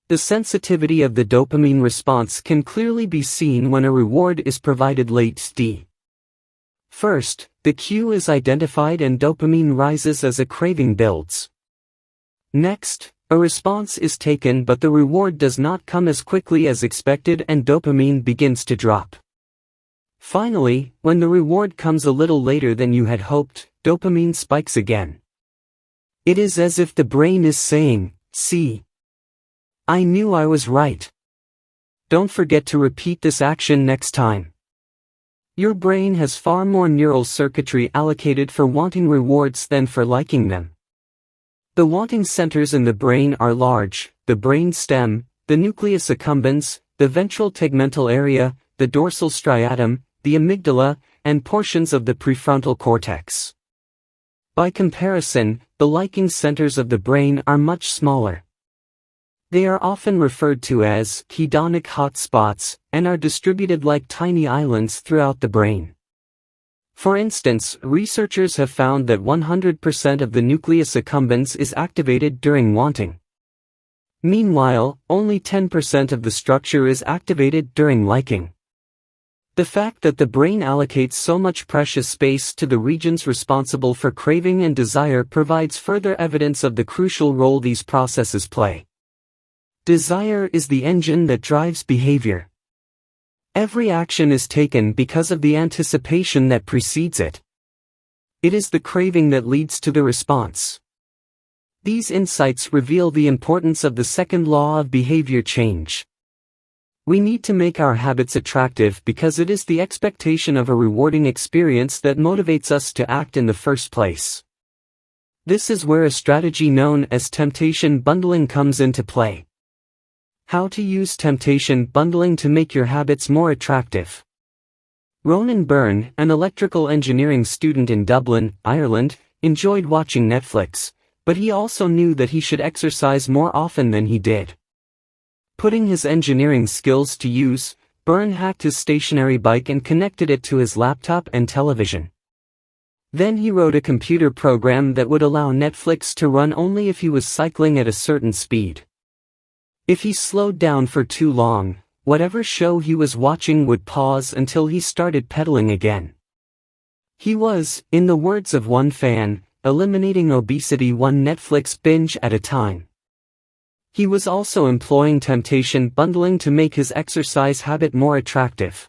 The sensitivity of the dopamine response can clearly be seen when a reward is provided late. D. First, the cue is identified and dopamine rises as a craving builds. Next, a response is taken but the reward does not come as quickly as expected and dopamine begins to drop. Finally, when the reward comes a little later than you had hoped, dopamine spikes again. It is as if the brain is saying, "See, I knew I was right. Don't forget to repeat this action next time." Your brain has far more neural circuitry allocated for wanting rewards than for liking them. The wanting centers in the brain are large: the brain stem, the nucleus accumbens, the ventral tegmental area, the dorsal striatum, the amygdala, and portions of the prefrontal cortex. By comparison, the liking centers of the brain are much smaller. They are often referred to as hedonic hotspots, and are distributed like tiny islands throughout the brain. For instance, researchers have found that 100% of the nucleus accumbens is activated during wanting. Meanwhile, only 10% of the structure is activated during liking. The fact that the brain allocates so much precious space to the regions responsible for craving and desire provides further evidence of the crucial role these processes play. Desire is the engine that drives behavior. Every action is taken because of the anticipation that precedes it. It is the craving that leads to the response. These insights reveal the importance of the second law of behavior change. We need to make our habits attractive because it is the expectation of a rewarding experience that motivates us to act in the first place. This is where a strategy known as temptation bundling comes into play. How to use temptation bundling to make your habits more attractive. Ronan Byrne, an electrical engineering student in Dublin, Ireland, enjoyed watching Netflix, but he also knew that he should exercise more often than he did. Putting his engineering skills to use, Byrne hacked his stationary bike and connected it to his laptop and television. Then he wrote a computer program that would allow Netflix to run only if he was cycling at a certain speed. If he slowed down for too long, whatever show he was watching would pause until he started pedaling again. He was, in the words of one fan, eliminating obesity one Netflix binge at a time. He was also employing temptation bundling to make his exercise habit more attractive.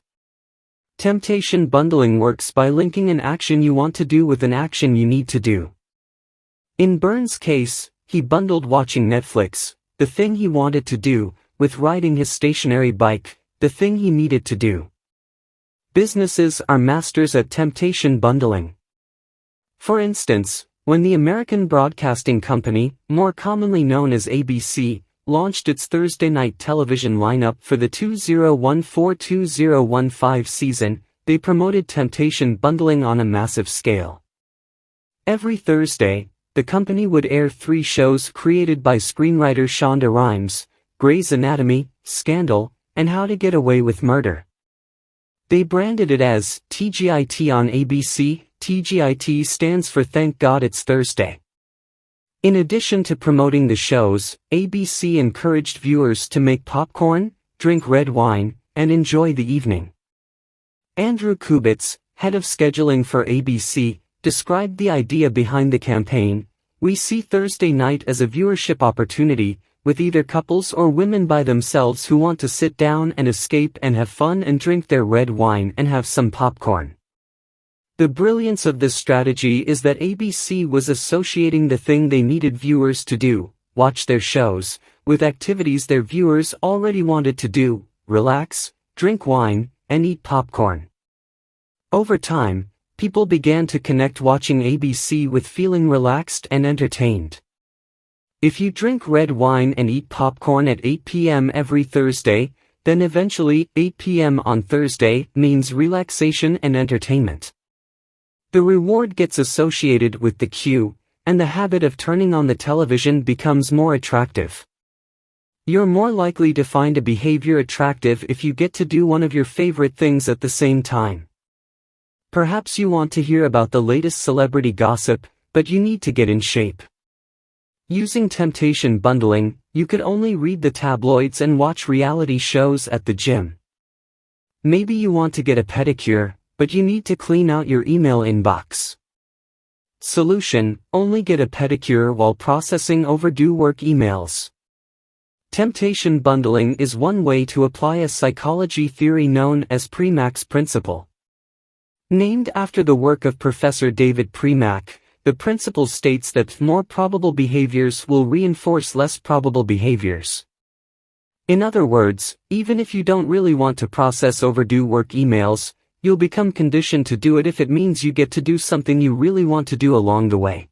Temptation bundling works by linking an action you want to do with an action you need to do. In Byrne's case, he bundled watching Netflix, the thing he wanted to do, with riding his stationary bike, the thing he needed to do. Businesses are masters at temptation bundling. For instance, When the American Broadcasting Company, more commonly known as ABC, launched its Thursday night television lineup for the 2014-2015 season, they promoted temptation bundling on a massive scale. Every Thursday, the company would air 3 shows created by screenwriter Shonda Rhimes: Grey's Anatomy, Scandal, and How to Get Away with Murder. They branded it as TGIT on ABC. TGIT stands for Thank God It's Thursday. In addition to promoting the shows, ABC encouraged viewers to make popcorn, drink red wine, and enjoy the evening. Andrew Kubitz, head of scheduling for ABC, described the idea behind the campaign: "We see Thursday night as a viewership opportunity, with either couples or women by themselves who want to sit down and escape and have fun and drink their red wine and have some popcorn." The brilliance of this strategy is that ABC was associating the thing they needed viewers to do, watch their shows, with activities their viewers already wanted to do: relax, drink wine, and eat popcorn. Over time, people began to connect watching ABC with feeling relaxed and entertained. If you drink red wine and eat popcorn at 8 p.m. every Thursday, then eventually 8 p.m. on Thursday means relaxation and entertainment. The reward gets associated with the cue, and the habit of turning on the television becomes more attractive. You're more likely to find a behavior attractive if you get to do one of your favorite things at the same time. Perhaps you want to hear about the latest celebrity gossip, but you need to get in shape. Using temptation bundling, you could only read the tabloids and watch reality shows at the gym. Maybe you want to get a pedicure, but you need to clean out your email inbox. Solution: only get a pedicure while processing overdue work emails. Temptation bundling is one way to apply a psychology theory known as Premack's principle. Named after the work of Professor David Premack, the principle states that more probable behaviors will reinforce less probable behaviors. In other words, even if you don't really want to process overdue work emails, you'll become conditioned to do it if it means you get to do something you really want to do along the way.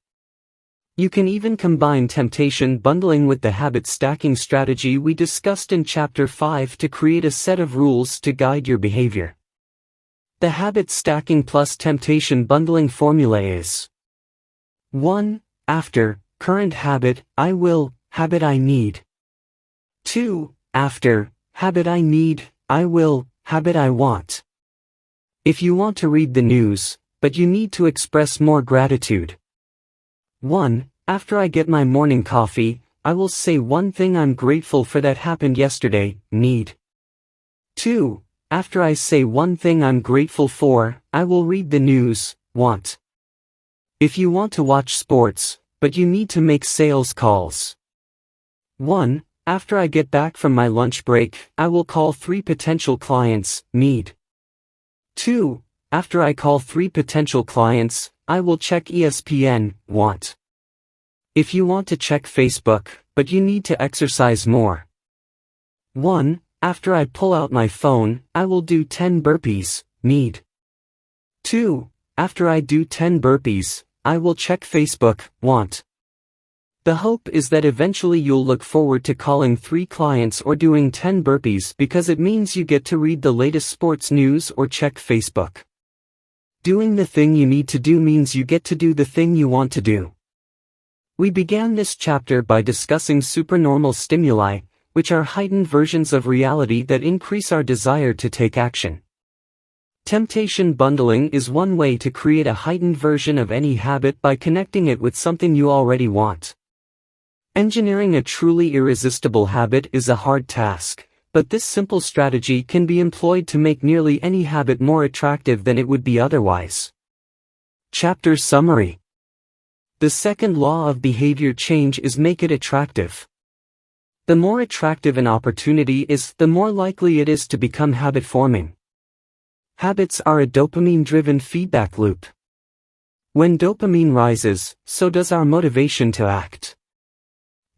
You can even combine temptation bundling with the habit stacking strategy we discussed in Chapter 5 to create a set of rules to guide your behavior. The habit stacking plus temptation bundling formula is: 1. After, current habit, I will, habit I need. 2. After, habit I need, I will, habit I want. If you want to read the news, but you need to express more gratitude. 1. After I get my morning coffee, I will say one thing I'm grateful for that happened yesterday, need. 2. After I say one thing I'm grateful for, I will read the news, want. If you want to watch sports, but you need to make sales calls. 1. After I get back from my lunch break, I will call 3 potential clients, need. 2. After I call 3 potential clients, I will check ESPN, want. If you want to check Facebook, but you need to exercise more. 1. After I pull out my phone, I will do 10 burpees, need. 2. After I do 10 burpees, I will check Facebook, want. The hope is that eventually you'll look forward to calling 3 clients or doing 10 burpees because it means you get to read the latest sports news or check Facebook. Doing the thing you need to do means you get to do the thing you want to do. We began this chapter by discussing supernormal stimuli, which are heightened versions of reality that increase our desire to take action. Temptation bundling is one way to create a heightened version of any habit by connecting it with something you already want. Engineering a truly irresistible habit is a hard task, but this simple strategy can be employed to make nearly any habit more attractive than it would be otherwise. Chapter Summary. The second law of behavior change is make it attractive. The more attractive an opportunity is, the more likely it is to become habit-forming. Habits are a dopamine-driven feedback loop. When dopamine rises, so does our motivation to act.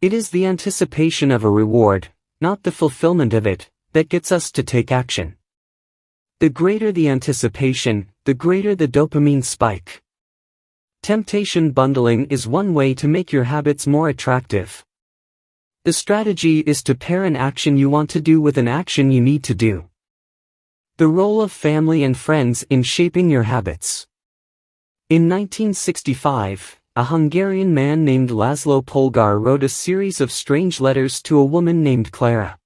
It is the anticipation of a reward, not the fulfillment of it, that gets us to take action. The greater the anticipation, the greater the dopamine spike. Temptation bundling is one way to make your habits more attractive. The strategy is to pair an action you want to do with an action you need to do. The role of family and friends in shaping your habits. In 1965, a Hungarian man named Laszlo Polgár wrote a series of strange letters to a woman named Clara.